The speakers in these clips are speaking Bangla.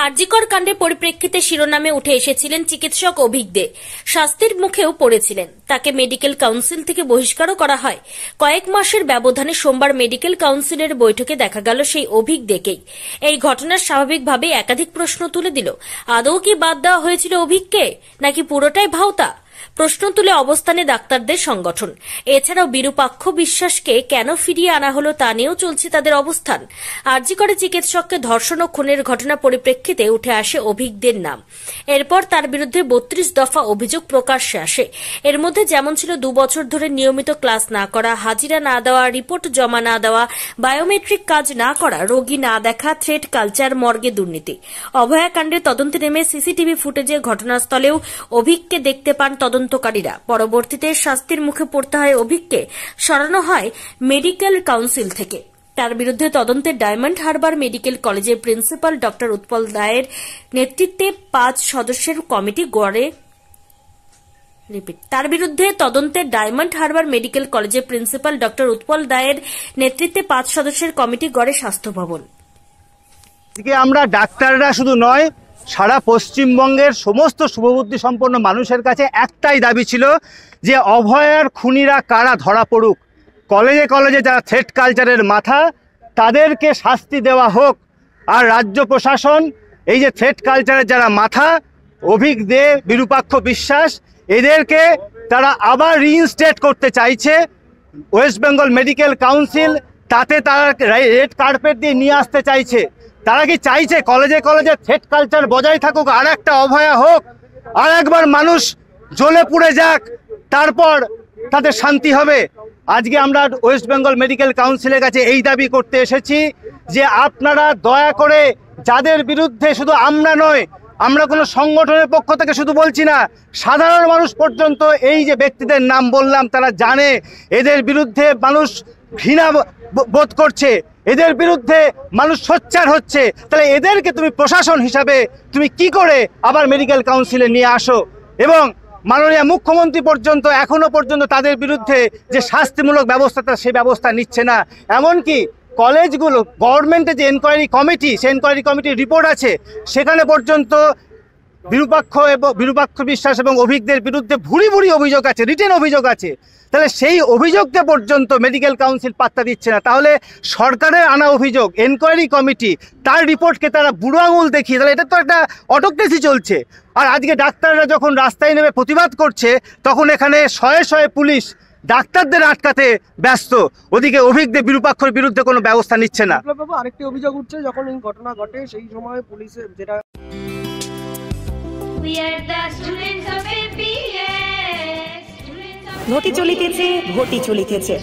আরজিকর কাণ্ডের পরিপ্রেক্ষিতে শিরোনামে উঠে এসেছিলেন চিকিৎসক অভিক দে। শাস্তির মুখেও পড়েছিলেন। তাকে মেডিকেল কাউন্সিল থেকে বহিষ্কারও করা হয়। কয়েক মাসের ব্যবধানে সোমবার মেডিকেল কাউন্সিলের বৈঠকে দেখা গেল সেই অভিক দেকেই। এই ঘটনার স্বাভাবিকভাবেই একাধিক প্রশ্ন তুলে দিল। আদৌ কি বাদ দেওয়া হয়েছিল অভিককে, নাকি পুরোটাই ভাওতা? প্রশ্ন তুলে অবস্থানে ডাক্তারদের সংগঠন। এছাড়াও বিরূপাক্ষ বিশ্বাসকে কেন ফিরিয়ে আনা হলো তা নিয়েও চলছে তাদের অবস্থান। আরজিকরে চিকিৎসককে ধর্ষণ ও খুনের ঘটনা পরিপ্রেক্ষিতে উঠে আসে অভিকদের নাম। এরপর তার বিরুদ্ধে 32 দফা অভিযোগ প্রকাশ্যে আসে। এর মধ্যে যেমন ছিল 2 বছর ধরে নিয়মিত ক্লাস না করা, হাজিরা না দেওয়া, রিপোর্ট জমা না দেওয়া, বায়োমেট্রিক কাজ না করা, রোগী না দেখা, থ্রেট কালচার, মর্গে দুর্নীতি। অভয়াকাণ্ডের তদন্তে নেমে সিসিটিভি ফুটেজে ঘটনাস্থলেও অভিককে দেখতে পান তদন্তকারীরা। পরবর্তীতে শাস্তির মুখে পড়তে হয় অভিককে। সরানো হয় মেডিকেল কাউন্সিল থেকে। তার বিরুদ্ধে তদন্তে ডায়মন্ড হারবার মেডিকেল কলেজের প্রিন্সিপাল ডক্টর উৎপল দায়ের নেতৃত্বে 5 সদস্যের কমিটি গড়ে তার বিরুদ্ধে তদন্তে ডায়মন্ড হারবার মেডিকেল কলেজের প্রিন্সিপাল ডক্টর উৎপল দায়ের নেতৃত্বে 5 সদস্যের কমিটি গড়ে স্বাস্থ্য ভবন। আমরা ডাক্তাররা শুধু নয়, সারা পশ্চিমবঙ্গের সমস্ত শুভবুদ্ধি সম্পন্ন মানুষের কাছে একটাই দাবি ছিল যে অভয়ার খুনিরা কারা ধরা পড়ুক। কলেজে কলেজে যারা থ্রেট কালচারের মাথা, তাদেরকে শাস্তি দেওয়া হোক। আর রাজ্য প্রশাসন এই যে থ্রেট কালচারের যারা মাথা, অভিক দে, বিরূপাক্ষ বিশ্বাস, এদেরকে তারা আবার রিইনস্টেট করতে চাইছে। ওয়েস্ট বেঙ্গল মেডিকেল কাউন্সিল তাতে তারা রেড কার্পেট দিয়ে নিয়ে আসতে চাইছে। তারা কি চাইছে কলেজে কলেজে থ্রেট কালচার বজায় থাকুক, আর একটা অভয়া হোক, আর একবার মানুষ জ্বলে পুড়ে যাক, তারপর তাদের শান্তি হবে? আজকে আমরা ওয়েস্ট বেঙ্গল মেডিকেল কাউন্সিলের কাছে এই দাবি করতে এসেছি যে আপনারা দয়া করে, যাদের বিরুদ্ধে শুধু আমরা নয়, আমরা কোনো সংগঠনের পক্ষ থেকে শুধু বলছি না, সাধারণ মানুষ পর্যন্ত এই যে ব্যক্তিদের নাম বললাম তারা জানে এদের বিরুদ্ধে মানুষ ঘৃণা বোধ করছে, এদের বিরুদ্ধে মানুষ সোচ্চার হচ্ছে। তাহলে এদেরকে তুমি প্রশাসন হিসাবে তুমি কি করে আবার মেডিকেল কাউন্সিলে নিয়ে আসো? এবং মাননীয় মুখ্যমন্ত্রী পর্যন্ত এখনো পর্যন্ত তাদের বিরুদ্ধে যে শাস্তিমূলক ব্যবস্থাটা, সেই ব্যবস্থা নিচ্ছে না। এমনকি কলেজগুলো, গভর্নমেন্টের যে এনকোয়ারি কমিটি, সেই এনকোয়ারি কমিটির রিপোর্ট আছে, সেখানে পর্যন্ত বিরূপাক্ষ বিশ্বাস এবং অভিকদের বিরুদ্ধে ভুরি ভুরি অভিযোগ আছে, রিটেন অভিযোগ আছে। তাহলে সেই অভিযোগকে পর্যন্ত মেডিকেল কাউন্সিল পাত্তা দিচ্ছে না। তাহলে সরকারের আনা অভিযোগ, এনকোয়ারি কমিটি, তার রিপোর্টকে তারা বুড়ো আঙুল দেখিয়ে, তাহলে এটা তো একটা অটোক্রেসি চলছে। আর আজকে ডাক্তাররা যখন রাস্তায় নেমে প্রতিবাদ করছে, তখন এখানে শয়ে শয়ে পুলিশ ডাক্তারদের আটকাতে ব্যস্ত, ওদিকে অভিজ্ঞ বিরূপাক্ষর বিরুদ্ধে কোনো ব্যবস্থা নিচ্ছে না। আরেকটি অভিযোগ উঠছে, যখন এই ঘটনা ঘটে সেই সময় পুলিশের যেটা ঘটি চলিতেছে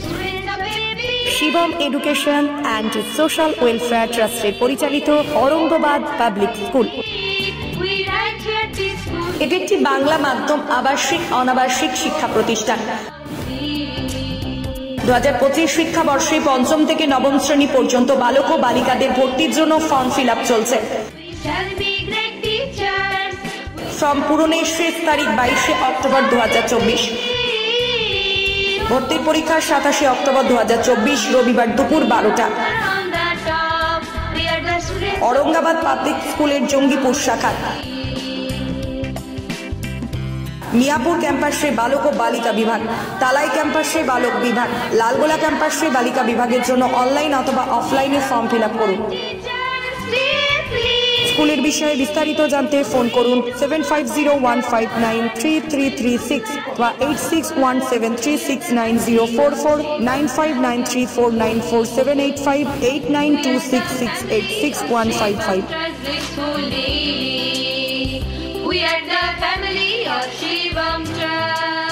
Shivam education and social welfare ট্রাস্টের পরিচালিত অরঙ্গবাদ পাবলিক স্কুল। এটি একটি বাংলা মাধ্যম আবাসিক অনাবাসিক শিক্ষা প্রতিষ্ঠান। 2025 শিক্ষাবর্ষে 5ম থেকে 9ম শ্রেণী পর্যন্ত বালক ও বালিকাদের ভর্তির জন্য ফর্ম ফিল আপ চলছে। ফর্ম পূরণের শেষ তারিখ 22 অক্টোবর 2024। ভর্তির পরীক্ষা 27 অক্টোবর 2024 রবিবার দুপুর 12টা। औरंगाबाद पाब्लिक स्कूलेर जंगीपुर शाखा, मियापुर कैम्पासे बालक और बालिका विभाग, तालाई कैम्पासे बालक विभाग, लालगोला कैम्पासे बालिका विभागेर जोन्नो अनलाइन अथवा अफलाइने फर्म फिल आप करुन। स्कूलेर विषये विस्तारित जानते फोन करुन 7501593336 বা 8617369044 9593494785 8926686155। We are the family of Shivam Trust.